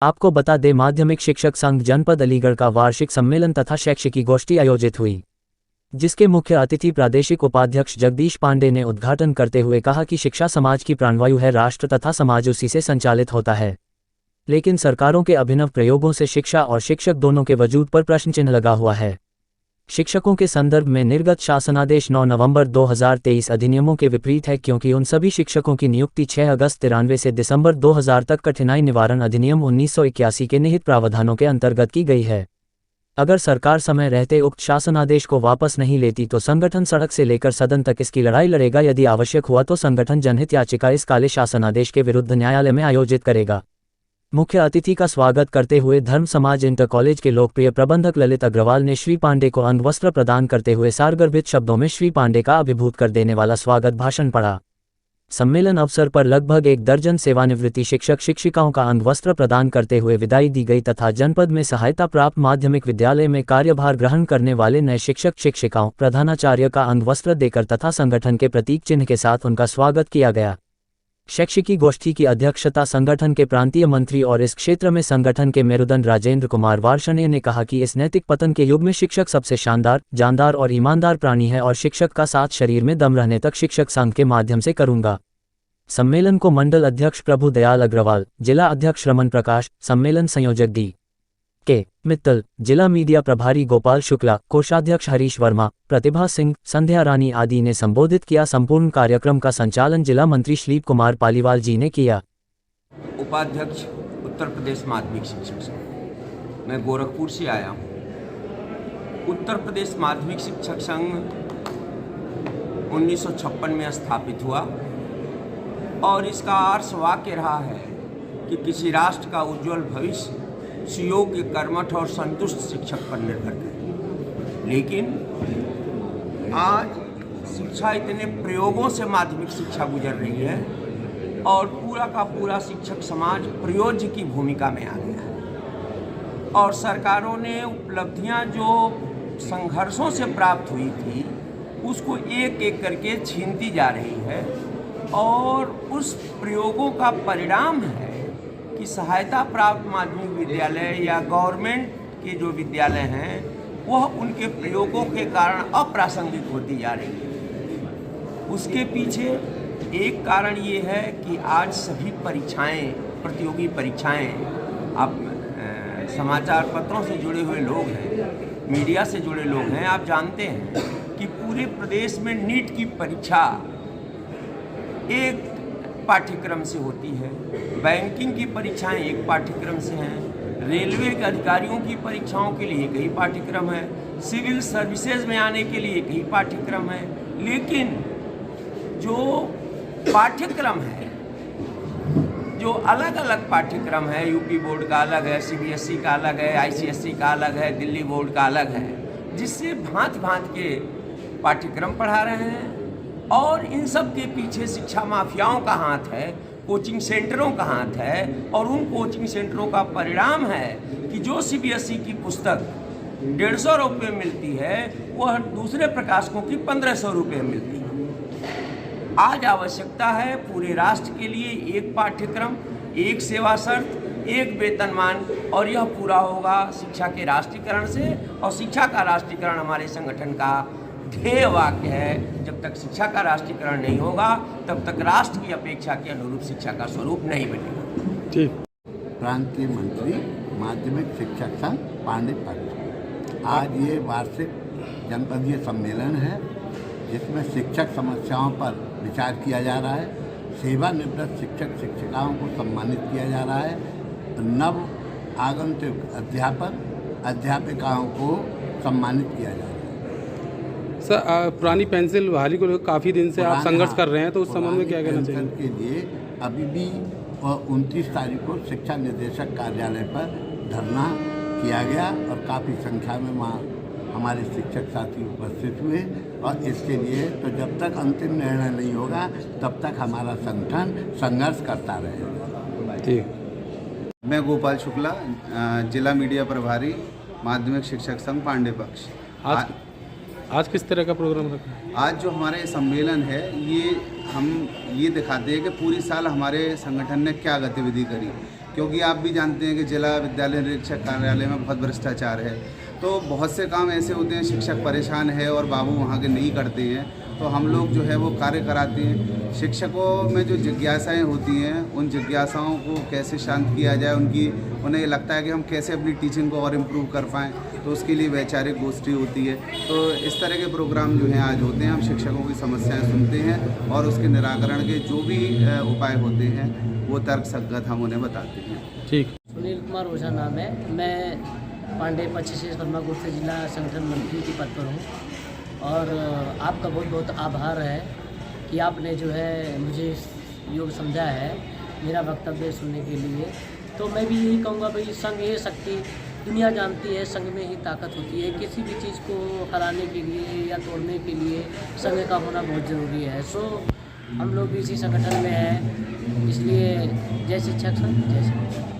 आपको बता दें, माध्यमिक शिक्षक संघ जनपद अलीगढ़ का वार्षिक सम्मेलन तथा शैक्षिकी गोष्ठी आयोजित हुई, जिसके मुख्य अतिथि प्रादेशिक उपाध्यक्ष जगदीश पांडे ने उद्घाटन करते हुए कहा कि शिक्षा समाज की प्राणवायु है, राष्ट्र तथा समाज उसी से संचालित होता है। लेकिन सरकारों के अभिनव प्रयोगों से शिक्षा और शिक्षक दोनों के वजूद पर प्रश्न चिन्ह लगा हुआ है। शिक्षकों के संदर्भ में निर्गत शासनादेश 9 नवंबर 2023 अधिनियमों के विपरीत है, क्योंकि उन सभी शिक्षकों की नियुक्ति 6 अगस्त 93 से दिसंबर 2000 तक कठिनाई निवारण अधिनियम 1981 के निहित प्रावधानों के अंतर्गत की गई है। अगर सरकार समय रहते उक्त शासनादेश को वापस नहीं लेती तो संगठन सड़क से लेकर सदन तक इसकी लड़ाई लड़ेगा। यदि आवश्यक हुआ तो संगठन जनहित याचिका इस काले शासनादेश के विरुद्ध न्यायालय में आयोजित करेगा। मुख्य अतिथि का स्वागत करते हुए धर्म समाज इंटर कॉलेज के लोकप्रिय प्रबंधक ललित अग्रवाल ने श्री पांडे को अंगवस्त्र प्रदान करते हुए सारगर्भित शब्दों में श्री पांडे का अभिभूत कर देने वाला स्वागत भाषण पढ़ा। सम्मेलन अवसर पर लगभग 1 दर्जन सेवानिवृत्ति शिक्षक शिक्षिकाओं का अंगवस्त्र प्रदान करते हुए विदाई दी गई तथा जनपद में सहायता प्राप्त माध्यमिक विद्यालय में कार्यभार ग्रहण करने वाले नए शिक्षक शिक्षिकाओं प्रधानाचार्य का अंगवस्त्र देकर तथा संगठन के प्रतीक चिन्ह के साथ उनका स्वागत किया गया। शैक्षिकी गोष्ठी की अध्यक्षता संगठन के प्रांतीय मंत्री और इस क्षेत्र में संगठन के मेरुदंड राजेंद्र कुमार वार्षणेय ने कहा कि इस नैतिक पतन के युग में शिक्षक सबसे शानदार, जानदार और ईमानदार प्राणी है और शिक्षक का साथ शरीर में दम रहने तक शिक्षक संघ के माध्यम से करूंगा। सम्मेलन को मंडल अध्यक्ष प्रभु दयाल अग्रवाल, जिला अध्यक्ष रमन प्रकाश, सम्मेलन संयोजक D.K. मित्तल, जिला मीडिया प्रभारी गोपाल शुक्ला, कोषाध्यक्ष हरीश वर्मा, प्रतिभा सिंह, संध्या रानी आदि ने संबोधित किया। संपूर्ण कार्यक्रम का संचालन जिला मंत्री श्रीप कुमार पालीवाल जी ने किया। उपाध्यक्ष उत्तर प्रदेश माध्यमिक शिक्षक संघ, मैं गोरखपुर से आया हूँ। उत्तर प्रदेश माध्यमिक शिक्षक संघ 1956 में स्थापित हुआ और इसका आर्ष वाक्य रहा है कि किसी राष्ट्र का उज्जवल भविष्य सुयोग्य, कर्मठ और संतुष्ट शिक्षक पर निर्भर करे। लेकिन आज शिक्षा इतने प्रयोगों से माध्यमिक शिक्षा गुजर रही है और पूरा का पूरा शिक्षक समाज प्रयोज्य की भूमिका में आ गया है और सरकारों ने उपलब्धियां जो संघर्षों से प्राप्त हुई थी उसको एक एक करके छीनती जा रही है और उस प्रयोगों का परिणाम है कि सहायता प्राप्त माध्यमिक विद्यालय या गवर्नमेंट के जो विद्यालय हैं वह उनके प्रयोगों के कारण अप्रासंगिक होती जा रही है। उसके पीछे एक कारण ये है कि आज सभी परीक्षाएं, प्रतियोगी परीक्षाएं, आप समाचार पत्रों से जुड़े हुए लोग हैं, मीडिया से जुड़े लोग हैं, आप जानते हैं कि पूरे प्रदेश में नीट की परीक्षा एक पाठ्यक्रम से होती है, बैंकिंग की परीक्षाएं एक पाठ्यक्रम से हैं, रेलवे के अधिकारियों की परीक्षाओं के लिए कई पाठ्यक्रम है, सिविल सर्विसेज में आने के लिए कई पाठ्यक्रम है। लेकिन जो पाठ्यक्रम है, जो अलग अलग पाठ्यक्रम है, यूपी बोर्ड का अलग है, सीबीएसई का अलग है, आईसीएसई का अलग है, दिल्ली बोर्ड का अलग है, जिससे भांति भांति के पाठ्यक्रम पढ़ा रहे हैं और इन सब के पीछे शिक्षा माफियाओं का हाथ है, कोचिंग सेंटरों का हाथ है और उन कोचिंग सेंटरों का परिणाम है कि जो सीबीएसई की पुस्तक 150 रुपये मिलती है वह दूसरे प्रकाशकों की 1500 रुपये मिलती है। आज आवश्यकता है पूरे राष्ट्र के लिए एक पाठ्यक्रम, एक सेवा शर्त, एक वेतनमान और यह पूरा होगा शिक्षा के राष्ट्रीयकरण से। और शिक्षा का राष्ट्रीयकरण हमारे संगठन का ध्येय वाक्य है। जब तक शिक्षा का राष्ट्रीयकरण नहीं होगा तब तक राष्ट्र की अपेक्षा के अनुरूप शिक्षा का स्वरूप नहीं बनेगा। ठीक। प्रांतीय मंत्री माध्यमिक शिक्षक संघ पांडे पक्ष, आज ये वार्षिक जनपदीय सम्मेलन है जिसमें शिक्षक समस्याओं पर विचार किया जा रहा है। सेवानिवृत्त शिक्षक शिक्षिकाओं को सम्मानित किया जा रहा है। नव आगंतुक अध्यापक अध्यापिकाओं को सम्मानित किया जा रहा है। सर, पुरानी पेंसिल बहाली को लेकर काफ़ी दिन से आप संघर्ष कर रहे हैं, तो उस संबंध में क्या कहना चाहिए? के लिए अभी भी 29 तारीख को शिक्षा निर्देशक कार्यालय पर धरना किया गया और काफ़ी संख्या में वहाँ हमारे शिक्षक साथी उपस्थित हुए और इसके लिए तो जब तक अंतिम निर्णय नहीं होगा तब तक हमारा संगठन संघर्ष करता रहेगा। ठीक। मैं गोपाल शुक्ला, जिला मीडिया प्रभारी, माध्यमिक शिक्षक संघ पांडे पक्ष। आज किस तरह का प्रोग्राम रखा है? आज जो हमारे सम्मेलन है ये हम ये दिखाते हैं कि पूरी साल हमारे संगठन ने क्या गतिविधि करी, क्योंकि आप भी जानते हैं कि जिला विद्यालय निरीक्षक कार्यालय में बहुत भ्रष्टाचार है। तो बहुत से काम ऐसे होते हैं, शिक्षक परेशान है और बाबू वहाँ के नहीं करते हैं, तो हम लोग जो है वो कार्य कराते हैं। शिक्षकों में जो जिज्ञासाएं होती हैं, उन जिज्ञासाओं को कैसे शांत किया जाए, उन्हें लगता है कि हम कैसे अपनी टीचिंग को और इम्प्रूव कर पाएँ, तो उसके लिए वैचारिक गोष्ठी होती है। तो इस तरह के प्रोग्राम जो हैं आज होते हैं। हम शिक्षकों की समस्याएं सुनते हैं और उसके निराकरण के जो भी उपाय होते हैं वो तर्कसंगत हम उन्हें बताते हैं। ठीक। सुनील कुमार ओझा नाम है। मैं पांडे पच्चीस वर्मागुड़ से जिला संगठन मंत्री के पद पर हूँ और आपका बहुत बहुत आभार है कि आपने जो है मुझे योग समझा है मेरा वक्तव्य सुनने के लिए। तो मैं भी यही कहूँगा भाई, संघ ये शक्ति दुनिया जानती है, संघ में ही ताकत होती है। किसी भी चीज़ को हराने के लिए या तोड़ने के लिए संघ का होना बहुत ज़रूरी है। सो हम लोग भी इसी संगठन में हैं, इसलिए जय शिक्षक संघ, जय शिक्षक।